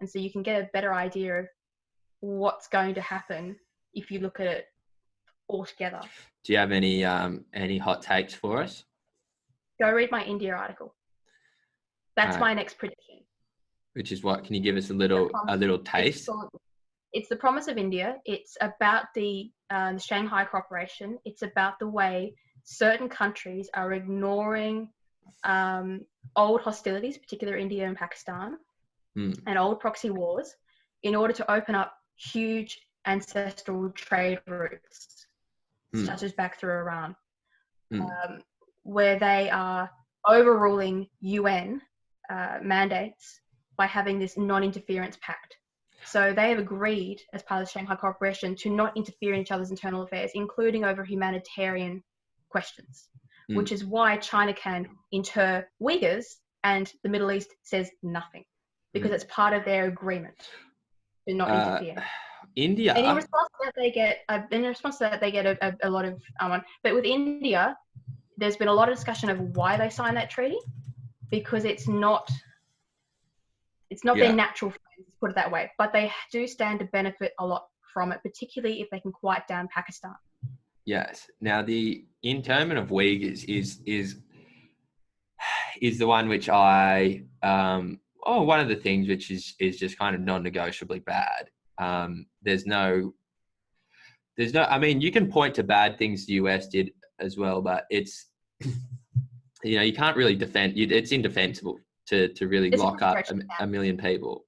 And so you can get a better idea of what's going to happen if you look at it all together. Do you have any hot takes for us? Go read my India article. That's my next prediction. Which is what? Can you give us a little taste? It's the promise of India. It's about the Shanghai Cooperation. It's about the way certain countries are ignoring old hostilities, particularly India and Pakistan, and old proxy wars, in order to open up huge ancestral trade routes, such as back through Iran, where they are overruling UN mandates by having this non-interference pact. So they have agreed, as part of the Shanghai Cooperation, to not interfere in each other's internal affairs, including over humanitarian questions, which is why China can inter Uyghurs and the Middle East says nothing, because it's part of their agreement to not interfere. India. And in response to that, they get a lot of but with India, there's been a lot of discussion of why they signed that treaty, because it's not their natural friends, put it that way. But they do stand to benefit a lot from it, particularly if they can quiet down Pakistan. Yes. Now, the internment of Uyghurs is the one which one of the things which is just kind of non-negotiably bad. There's no. I mean, you can point to bad things the US did as well, but it's, you can't really defend. It's indefensible to really lock up a million people.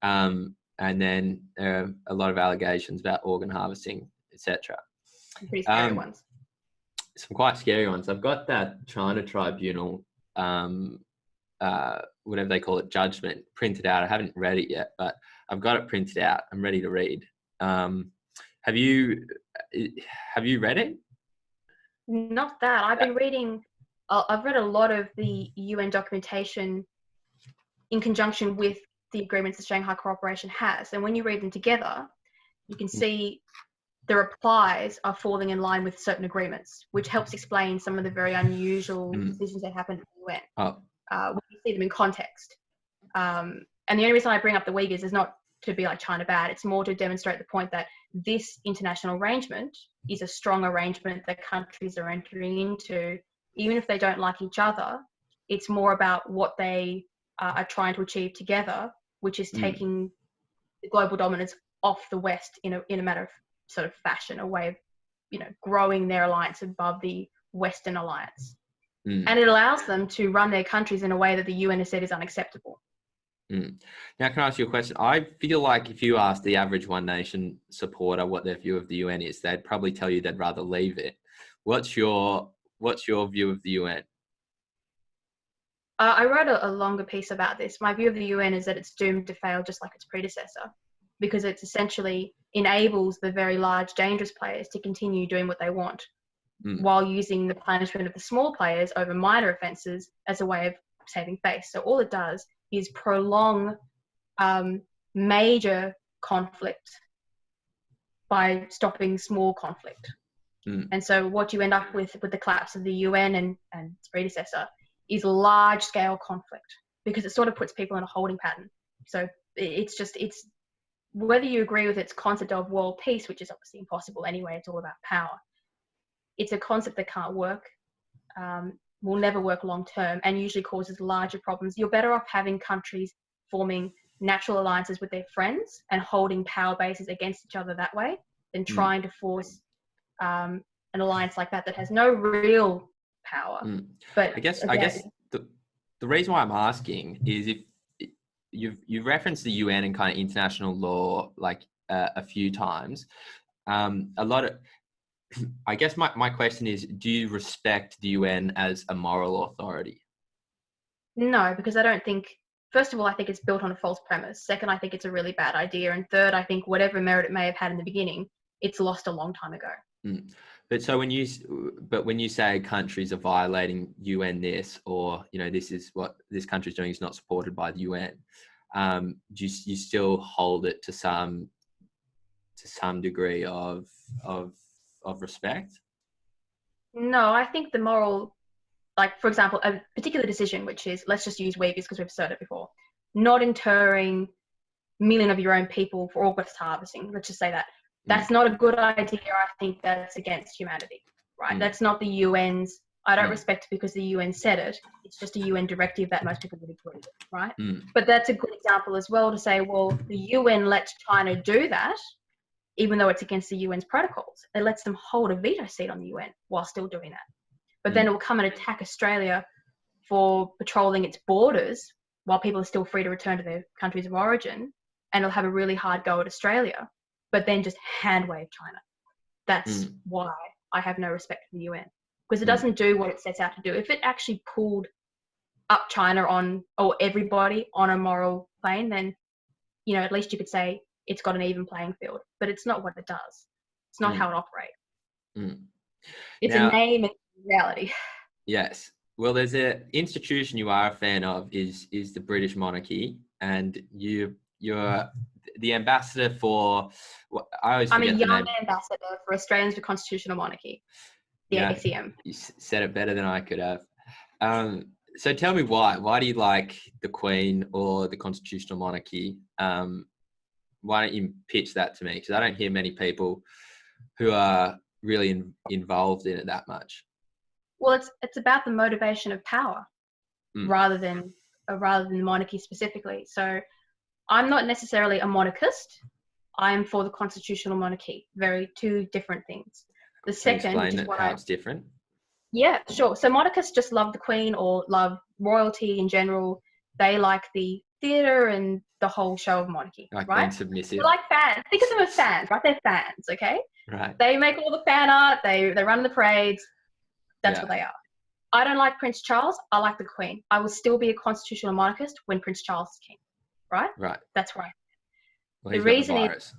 And then there are a lot of allegations about organ harvesting, etc. Pretty scary ones. Some quite scary ones. I've got that China Tribunal, whatever they call it, judgment printed out. I haven't read it yet, but I've got it printed out. I'm ready to read. Have you read it? Not that. I've been reading. I've read a lot of the UN documentation in conjunction with the agreements the Shanghai Cooperation has, and when you read them together, you can see the replies are falling in line with certain agreements, which helps explain some of the very unusual decisions that happen at the UN. When you see them in context. And the only reason I bring up the Uyghurs is not to be like China bad. It's more to demonstrate the point that this international arrangement is a strong arrangement that countries are entering into, even if they don't like each other. It's more about what they are trying to achieve together, which is taking the global dominance off the West in a matter of sort of fashion, a way of, growing their alliance above the Western alliance. And it allows them to run their countries in a way that the UN has said is unacceptable. Now, can I ask you a question? I feel like if you ask the average One Nation supporter what their view of the UN is, they'd probably tell you they'd rather leave it. What's your view of the UN? I wrote a longer piece about this. My view of the UN is that it's doomed to fail just like its predecessor, because it essentially enables the very large, dangerous players to continue doing what they want, while using the punishment of the small players over minor offences as a way of saving face. So all it does is prolong major conflict by stopping small conflict. And so what you end up with the collapse of the UN and its predecessor is large-scale conflict, because it sort of puts people in a holding pattern. So it's whether you agree with its concept of world peace, which is obviously impossible anyway, it's all about power. It's a concept that can't work, will never work long term, and usually causes larger problems. You're better off having countries forming natural alliances with their friends and holding power bases against each other that way than trying to force an alliance like that has no real power. But I guess the reason why I'm asking is if you've referenced the UN and kind of international law like a few times. I guess my question is, do you respect the UN as a moral authority? No, because I don't think, first of all, I think it's built on a false premise. Second, I think it's a really bad idea. And third, I think whatever merit it may have had in the beginning, it's lost a long time ago. But when you say countries are violating UN this, or, this is what this country's doing is not supported by the UN, do you still hold it to some degree of respect? No, I think the moral, like, for example, a particular decision, which is, let's just use Uyghurs because we've said it before, not interring a million of your own people for organ harvesting, let's just say that. That's not a good idea. I think that's against humanity, right? That's not the UN's, I don't respect it because the UN said it. It's just a UN directive that most people would agree with, right? But that's a good example as well to say, well, the UN lets China do that, even though it's against the UN's protocols. It lets them hold a veto seat on the UN while still doing that. But then it will come and attack Australia for patrolling its borders while people are still free to return to their countries of origin, and it'll have a really hard go at Australia, but then just hand wave China. That's why I have no respect for the UN, because it doesn't do what it sets out to do. If it actually pulled up China or everybody on a moral plane, then, at least you could say it's got an even playing field, but it's not what it does. It's not how it operates. It's a name and reality. Yes. Well, there's an institution you are a fan of is the British monarchy, and you you're the ambassador for. I always I'm a forget the young name. ambassador for Australians with Constitutional Monarchy, the Yeah, ACM. You said it better than I could have. So tell me why. Why do you like the Queen or the Constitutional Monarchy? Why don't you pitch that to me? Because I don't hear many people who are really involved in it that much. Well, it's about the motivation of power rather than the monarchy specifically. So I'm not necessarily a monarchist. I'm for the constitutional monarchy. Very two different things. The second, which is how it's different. Yeah, sure. So monarchists just love the Queen or love royalty in general. They like the theatre and the whole show of monarchy, Like right? being submissive. They're like fans. Think of them as fans, right? They're fans, okay? Right. They make all the fan art. They run the parades. That's what they are. I don't like Prince Charles. I like the Queen. I will still be a constitutional monarchist when Prince Charles is king, right? Right. That's right. Well, The reason is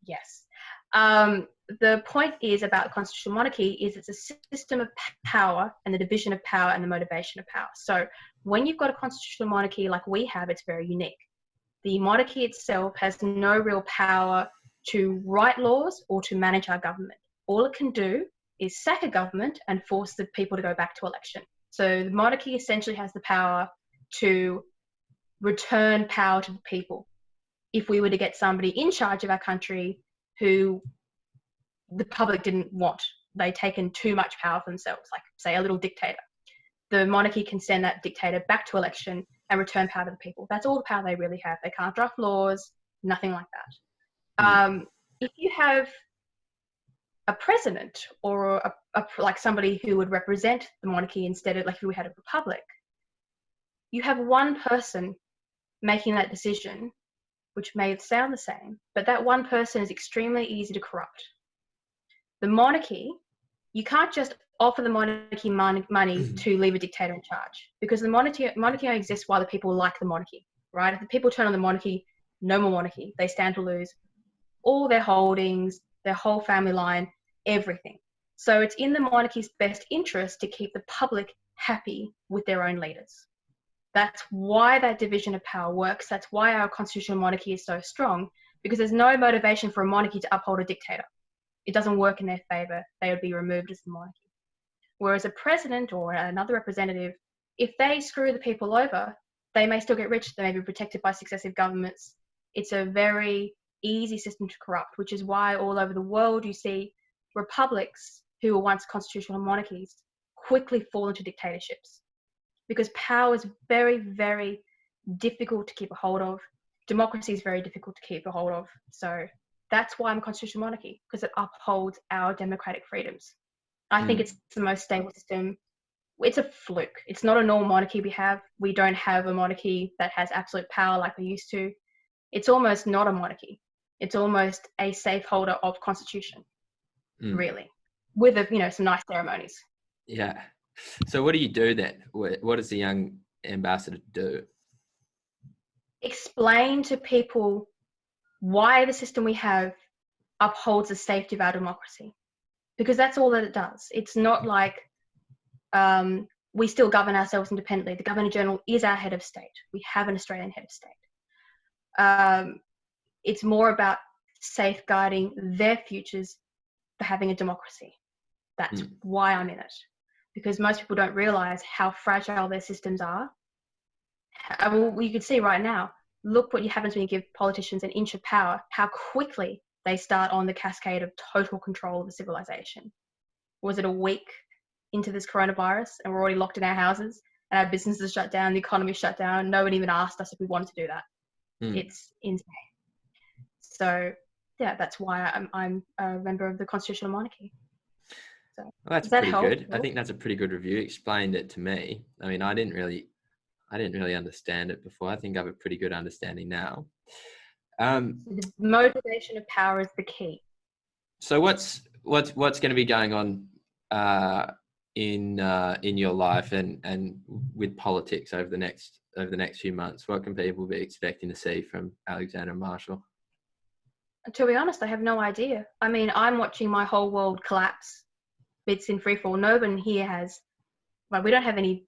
yes. The point is about constitutional monarchy is it's a system of power and the division of power and the motivation of power. So when you've got a constitutional monarchy like we have, it's very unique. The monarchy itself has no real power to write laws or to manage our government. All it can do is sack a government and force the people to go back to election. So the monarchy essentially has the power to return power to the people. If we were to get somebody in charge of our country who the public didn't want, they'd taken too much power for themselves, like say a little dictator, the monarchy can send that dictator back to election and return power to the people. That's all the power they really have. They can't draft laws, nothing like that. If you have a president or like somebody who would represent the monarchy instead of like if we had a republic, you have one person making that decision, which may sound the same, but that one person is extremely easy to corrupt. The monarchy, you can't just offer the monarchy money to leave a dictator in charge, because the monarchy only exists while the people like the monarchy, right? If the people turn on the monarchy, no more monarchy. They stand to lose all their holdings, their whole family line, everything. So it's in the monarchy's best interest to keep the public happy with their own leaders. That's why that division of power works. That's why our constitutional monarchy is so strong, because there's no motivation for a monarchy to uphold a dictator. It doesn't work in their favour. They would be removed as the monarchy. Whereas a president or another representative, if they screw the people over, they may still get rich. They may be protected by successive governments. It's a very easy system to corrupt, which is why all over the world you see republics who were once constitutional monarchies quickly fall into dictatorships, because power is very, very difficult to keep a hold of. Democracy is very difficult to keep a hold of. So that's why I'm a constitutional monarchy, because it upholds our democratic freedoms. I think it's the most stable system. It's a fluke. It's not a normal monarchy we have. We don't have a monarchy that has absolute power like we used to. It's almost not a monarchy. It's almost a safe holder of constitution, really, with some nice ceremonies. Yeah. So what do you do then? What does the young ambassador do? Explain to people why the system we have upholds the safety of our democracy, because that's all that it does. It's not like we still govern ourselves independently. The Governor General is our head of state. We have an Australian head of state. It's more about safeguarding their futures for having a democracy. That's why I'm in it, because most people don't realise how fragile their systems are. You can see right now, look what happens when you give politicians an inch of power, how quickly they start on the cascade of total control of the civilization. Was it a week into this coronavirus and we're already locked in our houses and our businesses shut down, the economy shut down? No one even asked us if we wanted to do that. It's insane. So yeah, that's why I'm a member of the constitutional monarchy. So well, that's pretty good. I think that's a pretty good review. Explained it to me. I mean, I didn't really understand it before. I think I have a pretty good understanding now. The motivation of power is the key. So what's going to be going on in your life and with politics over the next few months? What can people be expecting to see from Alexandra Marshall? To be honest, I have no idea. I mean, I'm watching my whole world collapse. It's in free fall. No one here has. Well, we don't have any,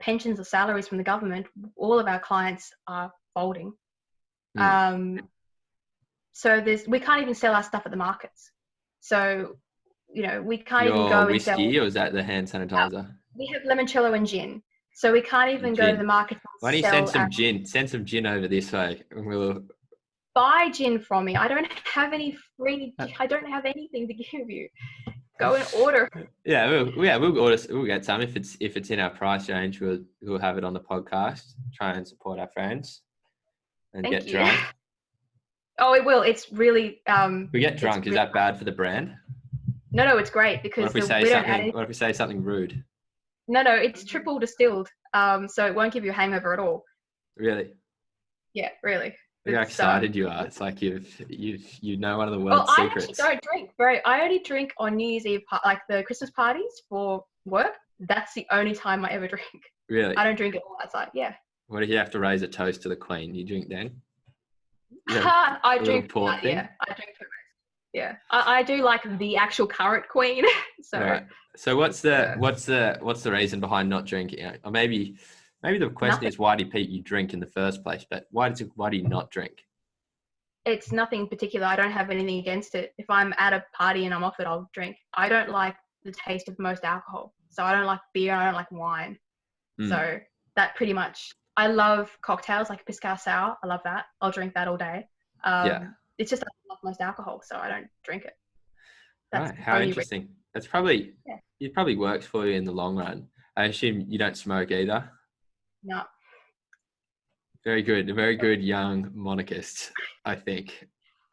pensions or salaries from the government. All of our clients are folding. So we can't even sell our stuff at the markets. So, we can't even Your go and sell. whiskey, or is that the hand sanitizer? We have limoncello and gin. So we can't even go to the market Why don't you send some gin? Send some gin over this way, and we'll buy gin from me. I don't have any free. I don't have anything to give you. Go and order. We'll order. We'll get some if it's in our price range. We'll have it on the podcast. Try and support our friends and get drunk. Oh, it will. It's really. We get drunk. Is that bad for the brand? No, it's great because what if we say something rude? No, it's triple distilled. So it won't give you a hangover at all. Really? Yeah, really. Look how excited you are. It's like you know one of the world's secrets. I actually don't drink. I only drink on New Year's Eve, like the Christmas parties for work. That's the only time I ever drink. Really? I don't drink it all outside. Yeah. What if you have to raise a toast to the Queen? You drink then? I drink port thing? Yeah, I drink for yeah. I do like the actual current Queen. So. Right. So what's the reason behind not drinking? Or maybe the question is, why do you drink in the first place? But why do you not drink? It's nothing particular. I don't have anything against it. If I'm at a party and I'm off it, I'll drink. I don't like the taste of most alcohol. So I don't like beer. I don't like wine. So that pretty much. I love cocktails like Pisco Sour. I love that. I'll drink that all day. It's just I love most alcohol, so I don't drink it. That's right. How interesting. That's probably it probably works for you in the long run. I assume you don't smoke either. No. Very good. A very good young monarchist, I think.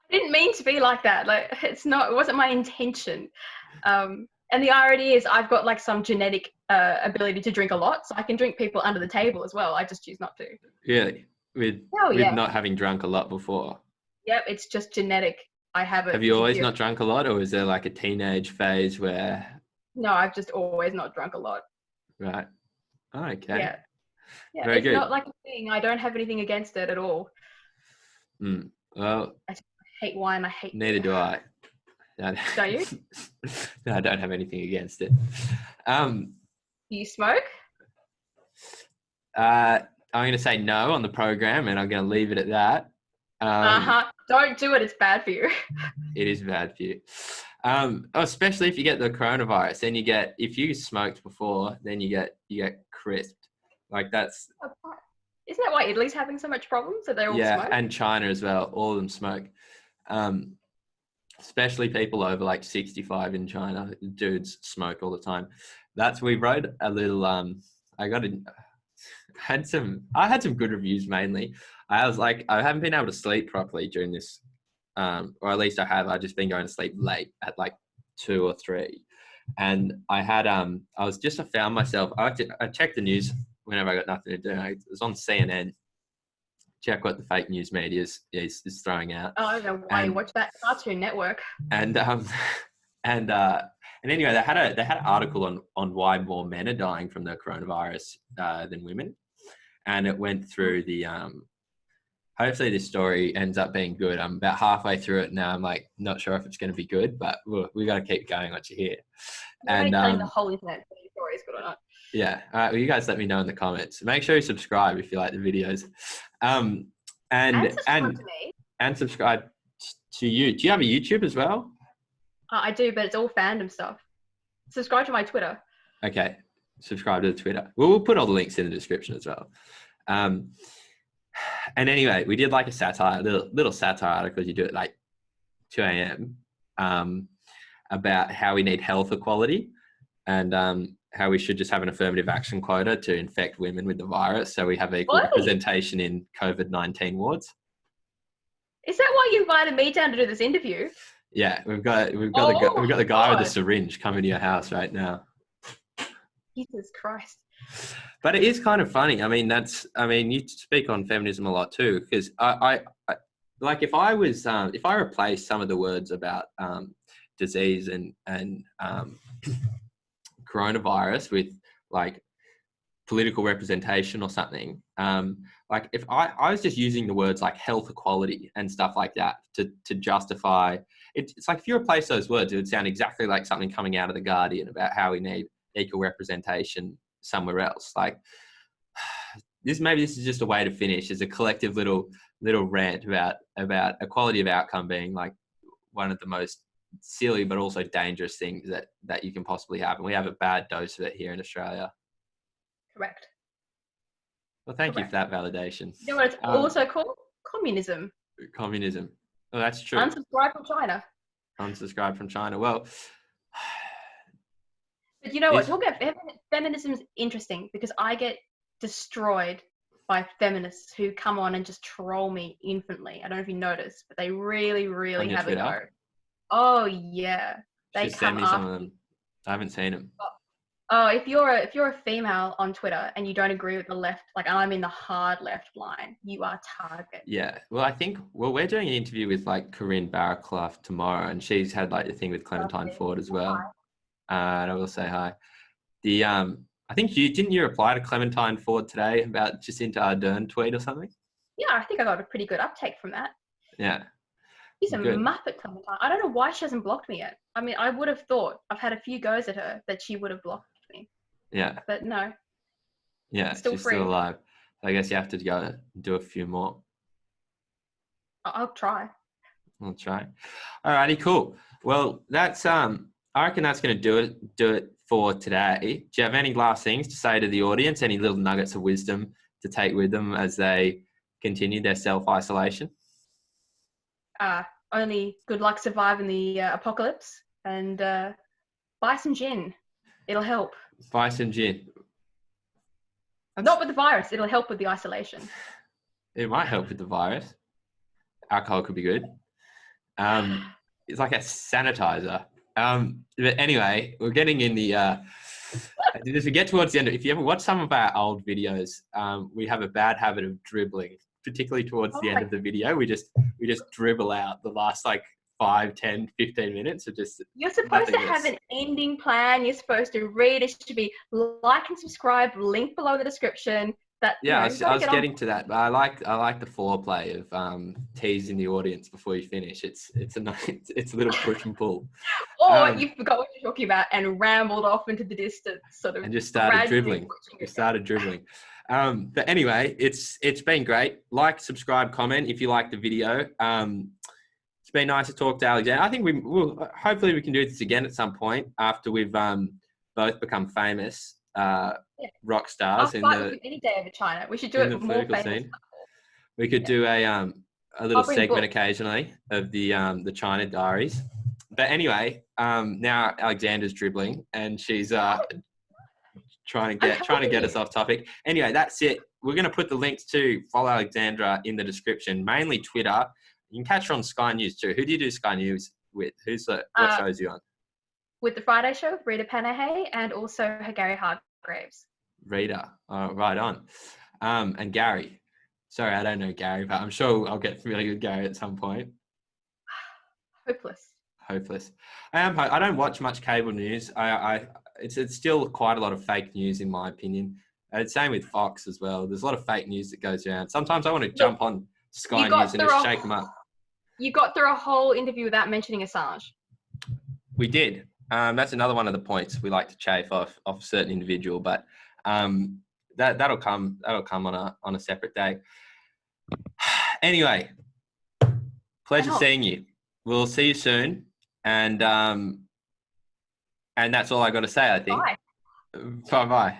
I didn't mean to be like that. Like it wasn't my intention. And the irony is I've got like some genetic ability to drink a lot, so I can drink people under the table as well. I just choose not to. Really? With not having drunk a lot before? Yep, it's just genetic. I have it. Have you always not drunk a lot, or is there like a teenage phase where? No, I've just always not drunk a lot. Right. Oh, okay. Yeah. Very good. It's not like a thing. I don't have anything against it at all. Well, I hate wine. Neither do I. Don't you? No, I don't have anything against it. Do you smoke? I'm going to say no on the program, and I'm going to leave it at that. Don't do it. It's bad for you. It is bad for you. Especially if you get the coronavirus. Then if you smoked before, then you get crisped. Like that's. Isn't that why Italy's having so much problems? That they all smoke? Yeah, and China as well. All of them smoke. Especially people over like 65 in China. Dudes smoke all the time. We wrote a little. I had some good reviews mainly. I was like, I haven't been able to sleep properly during this, or at least I have. I've just been going to sleep late at like 2 or 3, and I found myself. I checked the news whenever I got nothing to do. I was on CNN. Check what the fake news media is throwing out. Oh, I don't know why you watch that Cartoon Network. And anyway, they had an article on why more men are dying from the coronavirus than women, and it went through the. Hopefully this story ends up being good. I'm about halfway through it now. I'm like not sure if it's going to be good, but we got to keep going once you hear. And telling the whole internet if the story is good or not. Yeah. All right. Well, you guys let me know in the comments. Make sure you subscribe if you like the videos. And subscribe to me. And subscribe to you. Do you have a YouTube as well? I do, but it's all fandom stuff. Subscribe to my Twitter. Okay. Subscribe to the Twitter. We'll put all the links in the description as well. And anyway, we did like a satire, little satire article you do at like 2 a.m. About how we need health equality and how we should just have an affirmative action quota to infect women with the virus so we have equal representation in COVID-19 wards. Is that why you invited me down to do this interview? Yeah, we've got the guy with the syringe coming to your house right now. Jesus Christ. But it is kind of funny. I mean, you speak on feminism a lot too, because I like if I replaced some of the words about disease and coronavirus with like political representation or something, like if I was just using the words like health equality and stuff like that to justify it, it's like if you replace those words, it would sound exactly like something coming out of The Guardian about how we need equal representation somewhere else. Like this is just a way to finish as a collective little rant about equality of outcome being like one of the most silly but also dangerous things that you can possibly have, and we have a bad dose of it here in Australia. Correct. Well, thank you for that validation. You know what it's also called? Communism. Communism. Well, that's true. Unsubscribe from China. Unsubscribe from China. Well, but you know what? Talking about feminism is interesting because I get destroyed by feminists who come on and just troll me infinitely. I don't know if you noticed, but they really, really have a go. Oh yeah, they just send me some of them. I haven't seen them. Oh, if you're a female on Twitter and you don't agree with the left, like I'm in the hard left line, you are target. Yeah. Well, I think we're doing an interview with like Corinne Barraclough tomorrow, and she's had like the thing with Clementine Ford as well. And I will say hi. I think didn't you reply to Clementine Ford today about Jacinta Ardern tweet or something? Yeah, I think I got a pretty good uptake from that. Yeah. She's a muppet, Clementine. I don't know why she hasn't blocked me yet. I mean, I would have thought I've had a few goes at her that she would have blocked me. Yeah. But no. Yeah, she's still alive. I guess you have to go and do a few more. I'll try. I'll try. Alrighty, cool. Well, that's I reckon that's going to do it for today. Do you have any last things to say to the audience? Any little nuggets of wisdom to take with them as they continue their self-isolation? Only good luck surviving the apocalypse, and buy some gin. It'll help. Buy some gin. Not with the virus. It'll help with the isolation. It might help with the virus. Alcohol could be good. It's like a sanitizer. But anyway, we're getting in the. As we get towards the end, if you ever watch some of our old videos, we have a bad habit of dribbling, particularly towards the end of the video. We just dribble out the last like 5, 10, 15 minutes of just. You're supposed to have an ending plan. You're supposed to read. It should be like and subscribe. Link below the description. I was getting to that, but I like the foreplay of teasing the audience before you finish. It's a little push and pull. Or you forgot what you're talking about and rambled off into the distance, sort of, and just started dribbling. But anyway, it's been great. Like, subscribe, comment if you like the video. It's been nice to talk to Alexandra. I think hopefully we can do this again at some point after we've both become famous. Rock stars in the any day over China. We should do it more famous scene. We could do a little segment occasionally of the China Diaries. But anyway, now Alexandra's dribbling and she's trying to get us off topic. Anyway, that's it. We're going to put the links to follow Alexandra in the description, mainly Twitter. You can catch her on Sky News too. Who do you do Sky News with? What shows are you on? With the Friday show with Rita Panahay and also Gary Hargraves. Rita, right on. And Gary. Sorry, I don't know Gary, but I'm sure I'll get familiar with Gary at some point. Hopeless. I don't watch much cable news. It's still quite a lot of fake news in my opinion. It's same with Fox as well. There's a lot of fake news that goes around. Sometimes I want to jump on Sky News and just shake them up. You got through a whole interview without mentioning Assange. We did. That's another one of the points we like to chafe off a certain individual, but that'll come on a separate day. Anyway, pleasure seeing you. We'll see you soon, and that's all I got to say. I think. Bye. Bye.